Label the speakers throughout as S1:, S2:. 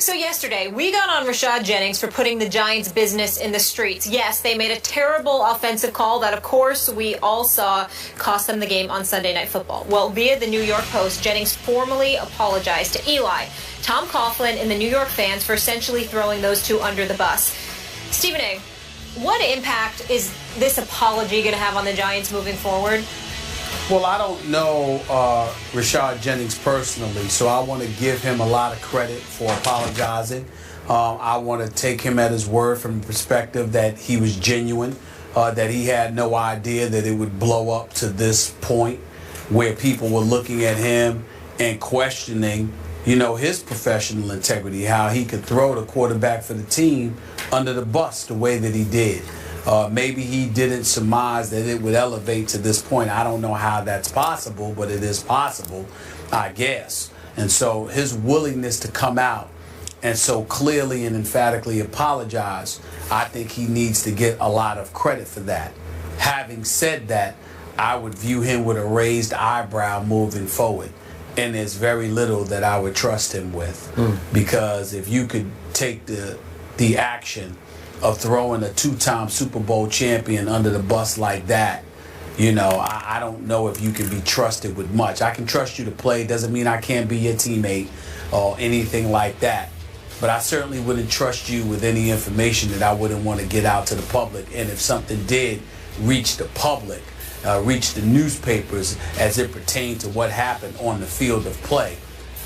S1: So yesterday, we got on Rashad Jennings for putting the Giants' business in the streets. Yes, they made a terrible offensive call that, of course, we all saw cost them the game on Sunday Night Football. Well, via the New York Post, Jennings formally apologized to Eli, Tom Coughlin, and the New York fans for essentially throwing those two under the bus. Stephen A., what impact is this apology going to have on the Giants moving forward?
S2: Well, I don't know Rashad Jennings personally, so I want to give him a lot of credit for apologizing. I want to take him at his word from the perspective that he was genuine, that he had no idea that it would blow up to this point where people were looking at him and questioning, you know, his professional integrity, how he could throw the quarterback for the team under the bus the way that he did. Maybe he didn't surmise that it would elevate to this point. I don't know how that's possible, but it is possible, I guess. And so his willingness to come out and so clearly and emphatically apologize, I think he needs to get a lot of credit for that. Having said that, I would view him with a raised eyebrow moving forward. And there's very little that I would trust him with. Because if you could take the action of throwing a two-time Super Bowl champion under the bus like that, you know, I don't know if you can be trusted with much. I can trust you to play. Doesn't mean I can't be your teammate or anything like that. But I certainly wouldn't trust you with any information that I wouldn't want to get out to the public. And if something did reach the public, reach the newspapers as it pertained to what happened on the field of play,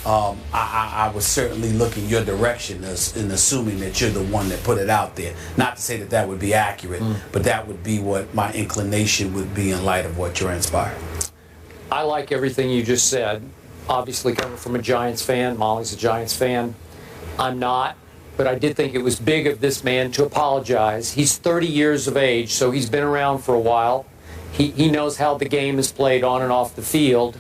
S2: I was certainly looking your direction in assuming that you're the one that put it out there. Not to say that that would be accurate, but that would be what my inclination would be in light of what transpired.
S3: I like everything you just said. Obviously coming from a Giants fan, Molly's a Giants fan. I'm not, but I did think it was big of this man to apologize. He's 30 years of age, so he's been around for a while. He knows how the game is played on and off the field.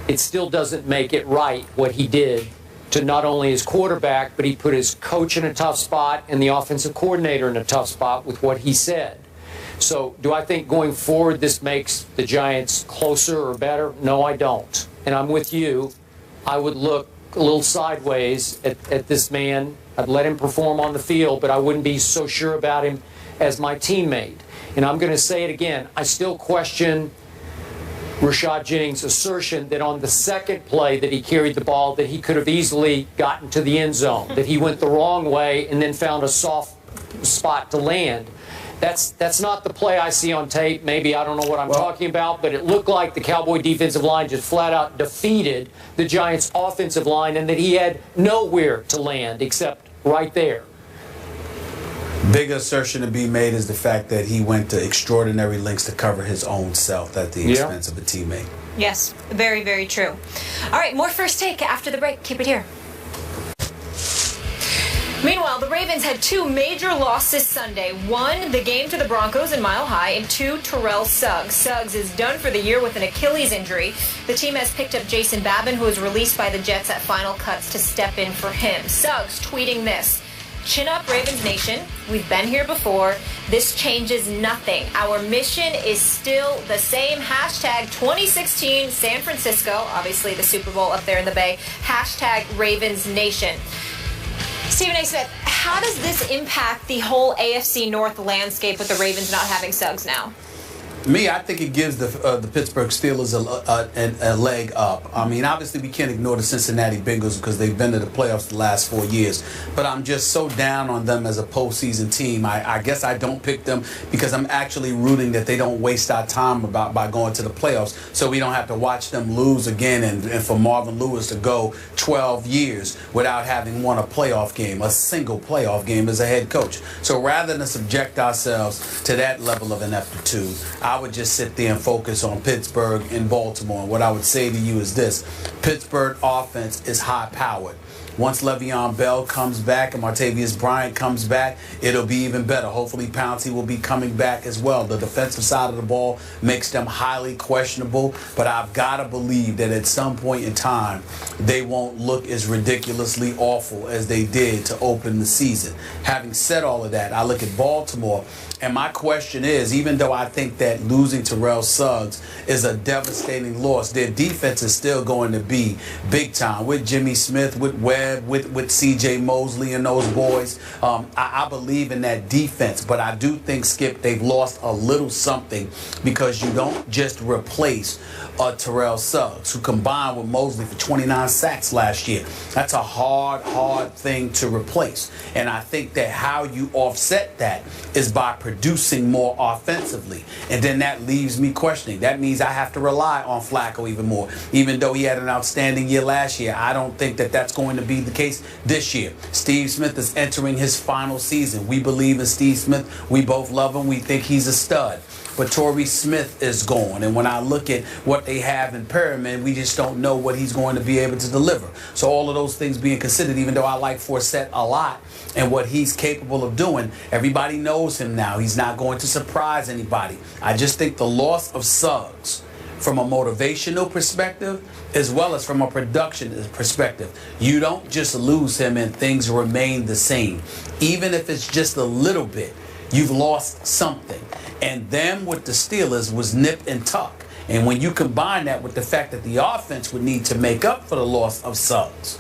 S3: It still doesn't make it right what he did to not only his quarterback, but he put his coach in a tough spot and the offensive coordinator in a tough spot with what he said. So do I think going forward this makes the Giants closer or better? No, I don't. And I'm with you. I would look a little sideways at this man. I'd let him perform on the field, but I wouldn't be so sure about him as my teammate. And I'm going to say it again. I still question Rashad Jennings' assertion that on the second play that he carried the ball, that he could have easily gotten to the end zone, that he went the wrong way and then found a soft spot to land. That's not the play I see on tape. Maybe I don't know what I'm talking about, but it looked like the Cowboy defensive line just flat out defeated the Giants' offensive line and that he had nowhere to land except right there.
S2: Big assertion to be made is the fact that he went to extraordinary lengths to cover his own self at the expense of a teammate.
S1: Yes, very, very true. All right, more First Take after the break. Keep it here. Meanwhile, the Ravens had two major losses Sunday. One, the game to the Broncos in Mile High, and two, Terrell Suggs. Suggs is done for the year with an Achilles injury. The team has picked up Jason Babin, who was released by the Jets at Final Cuts, to step in for him. Suggs tweeting this: "Chin up, Ravens Nation. We've been here before. This changes nothing. Our mission is still the same. Hashtag 2016 San Francisco." Obviously the Super Bowl up there in the Bay. Hashtag Ravens Nation. Stephen A. Smith, how does this impact the whole AFC North landscape with the Ravens not having Suggs now?
S2: Me, I think it gives the Pittsburgh Steelers a leg up. I mean, obviously we can't ignore the Cincinnati Bengals because they've been to the playoffs the last 4 years. But I'm just so down on them as a postseason team. I guess I don't pick them because I'm actually rooting that they don't waste our time by going to the playoffs, so we don't have to watch them lose again and for Marvin Lewis to go 12 years without having won a playoff game, a single playoff game as a head coach. So rather than subject ourselves to that level of ineptitude, I would just sit there and focus on Pittsburgh and Baltimore. And what I would say to you is this: Pittsburgh offense is high-powered. Once Le'Veon Bell comes back and Martavius Bryant comes back, it'll be even better. Hopefully Pouncey will be coming back as well. The defensive side of the ball makes them highly questionable, but I've got to believe that at some point in time, they won't look as ridiculously awful as they did to open the season. Having said all of that, I look at Baltimore, and my question is, even though I think that losing Terrell Suggs is a devastating loss. Their defense is still going to be big time with Jimmy Smith, with Webb, with C.J. Mosley and those boys. I believe in that defense, but I do think, Skip, they've lost a little something because you don't just replace Terrell Suggs, who combined with Mosley for 29 sacks last year. That's a hard thing to replace. And I think that how you offset that is by producing more offensively. And then that leaves me questioning. That means I have to rely on Flacco even more. Even though he had an outstanding year last year, I don't think that that's going to be the case this year. Steve Smith is entering his final season. We believe in Steve Smith. We both love him. We think he's a stud. But Torrey Smith is gone. And when I look at what they have in Perriman, we just don't know what he's going to be able to deliver. So all of those things being considered, even though I like Forsett a lot and what he's capable of doing, everybody knows him now. He's not going to surprise anybody. I just think the loss of Suggs from a motivational perspective as well as from a production perspective, you don't just lose him and things remain the same. Even if it's just a little bit, you've lost something. And them with the Steelers was nip and tuck. And when you combine that with the fact that the offense would need to make up for the loss of Suggs,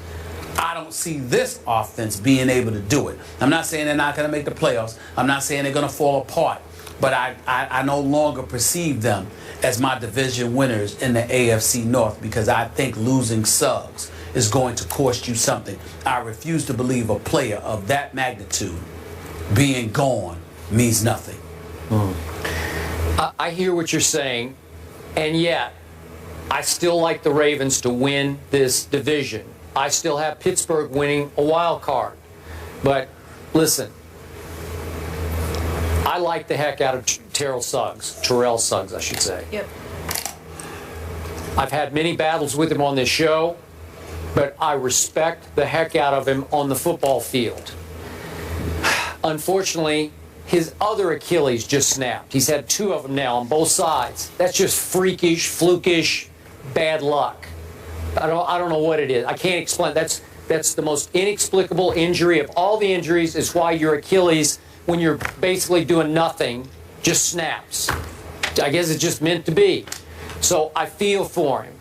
S2: I don't see this offense being able to do it. I'm not saying they're not going to make the playoffs. I'm not saying they're going to fall apart. But I no longer perceive them as my division winners in the AFC North because I think losing Suggs is going to cost you something. I refuse to believe a player of that magnitude being gone means nothing.
S3: I hear what you're saying, and yet I still like the Ravens to win this division. I still have Pittsburgh winning a wild card. But listen, I like the heck out of Terrell Suggs, I should say.
S1: Yep.
S3: I've had many battles with him on this show, but I respect the heck out of him on the football field. Unfortunately, his other Achilles just snapped. He's had two of them now on both sides. That's just freakish, flukish, bad luck. I don't know what it is. I can't explain. That's the most inexplicable injury of all the injuries. Is why your Achilles, when you're basically doing nothing, just snaps. I guess it's just meant to be. So I feel for him.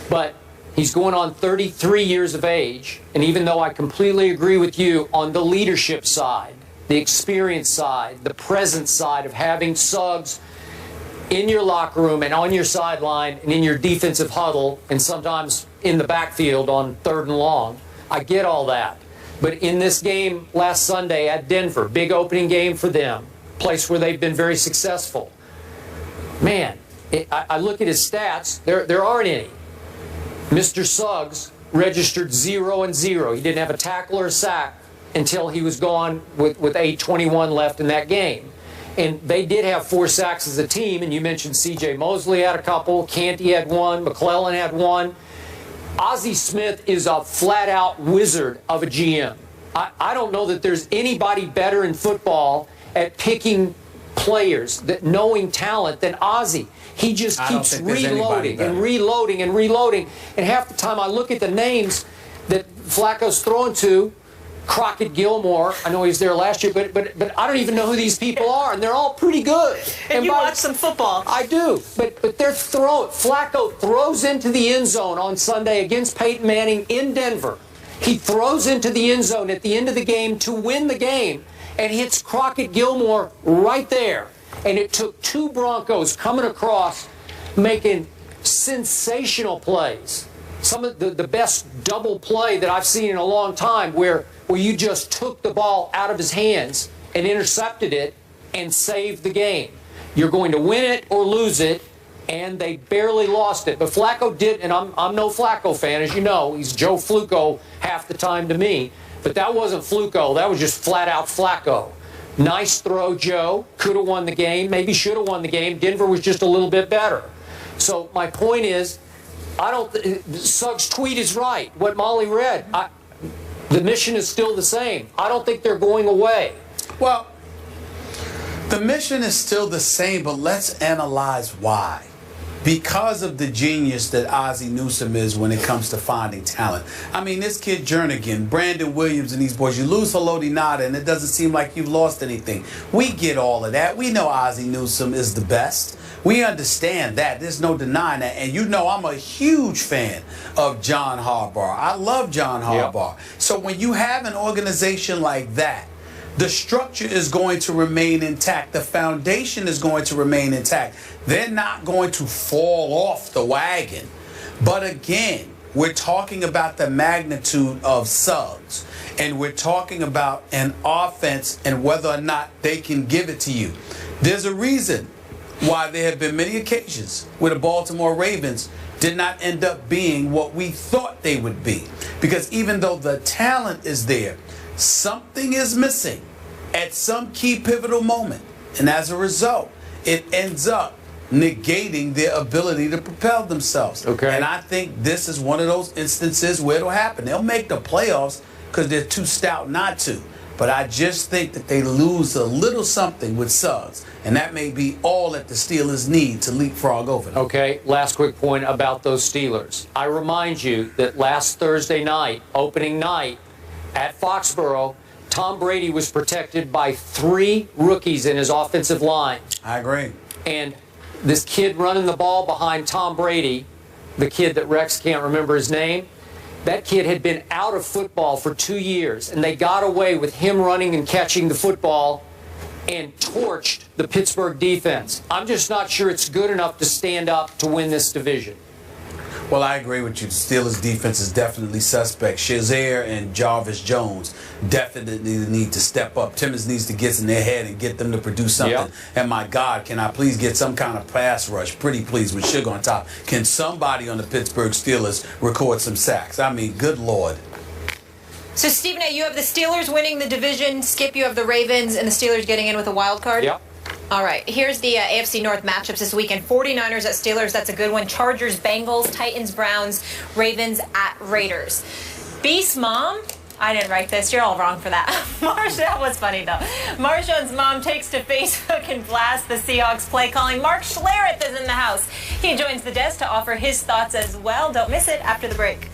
S3: But he's going on 33 years of age, and even though I completely agree with you on the leadership side, the experience side, the presence side of having Suggs in your locker room and on your sideline and in your defensive huddle and sometimes in the backfield on 3rd and long, I get all that. But in this game last Sunday at Denver, big opening game for them, place where they've been very successful. Man, I look at his stats, there aren't any. Mr. Suggs registered 0-0. He didn't have a tackle or a sack until he was gone with 8:21 left in that game. And they did have 4 sacks as a team, and you mentioned C.J. Mosley had a couple, Canty had one, McClellan had one. Ozzie Smith is a flat-out wizard of a GM. I don't know that there's anybody better in football at picking players, that knowing talent than Ozzie. He just keeps reloading and reloading and reloading. And half the time I look at the names that Flacco's throwing to, Crockett Gilmore, I know he was there last year, but I don't even know who these people are, and they're all pretty good.
S1: And you watch some football.
S3: I do, but they're Flacco throws into the end zone on Sunday against Peyton Manning in Denver. He throws into the end zone at the end of the game to win the game and hits Crockett Gilmore right there. And it took 2 Broncos coming across making sensational plays. Some of the best double play that I've seen in a long time where you just took the ball out of his hands and intercepted it and saved the game. You're going to win it or lose it, and they barely lost it. But Flacco did, and I'm no Flacco fan, as you know. He's Joe Fluco half the time to me. But that wasn't Fluco. That was just flat-out Flacco. Nice throw, Joe. Could have won the game. Maybe should have won the game. Denver was just a little bit better. So my point is, Suggs' tweet is right. What Molly read, the mission is still the same. I don't think they're going away.
S2: Well, the mission is still the same, but let's analyze why. Because of the genius that Ozzie Newsome is when it comes to finding talent. I mean, this kid Jernigan, Brandon Williams, and these boys, you lose Haloti Nada, and it doesn't seem like you've lost anything. We get all of that. We know Ozzie Newsome is the best. We understand that. There's no denying that. And you know I'm a huge fan of John Harbaugh. I love John Harbaugh. Yep. So when you have an organization like that, the structure is going to remain intact. The foundation is going to remain intact. They're not going to fall off the wagon. But again, we're talking about the magnitude of Suggs. And we're talking about an offense and whether or not they can give it to you. There's a reason why there have been many occasions where the Baltimore Ravens did not end up being what we thought they would be. Because even though the talent is there, something is missing at some key pivotal moment. And as a result, it ends up negating their ability to propel themselves.
S3: Okay.
S2: And I think this is one of those instances where it'll happen. They'll make the playoffs because they're too stout not to. But I just think that they lose a little something with Suggs. And that may be all that the Steelers need to leapfrog over them.
S3: Okay, last quick point about those Steelers. I remind you that last Thursday night, opening night, at Foxborough, Tom Brady was protected by 3 rookies in his offensive line.
S2: I agree.
S3: And this kid running the ball behind Tom Brady, the kid that Rex can't remember his name, that kid had been out of football for 2 years, and they got away with him running and catching the football and torched the Pittsburgh defense. I'm just not sure it's good enough to stand up to win this division.
S2: Well, I agree with you. The Steelers' defense is definitely suspect. Shazier and Jarvis Jones definitely need to step up. Timmons needs to get in their head and get them to produce something. Yep. And my God, can I please get some kind of pass rush? Pretty please, with Sugar on top. Can somebody on the Pittsburgh Steelers record some sacks? I mean, good Lord.
S1: So, Stephen A., you have the Steelers winning the division. Skip, you have the Ravens and the Steelers getting in with a wild card?
S3: Yep.
S1: All right, here's the AFC North matchups this weekend. 49ers at Steelers, that's a good one. Chargers, Bengals, Titans, Browns, Ravens at Raiders. Beast Mom, I didn't write this, you're all wrong for that. That was funny though. Marshawn's mom takes to Facebook and blasts the Seahawks play calling. Mark Schlereth is in the house. He joins the desk to offer his thoughts as well. Don't miss it after the break.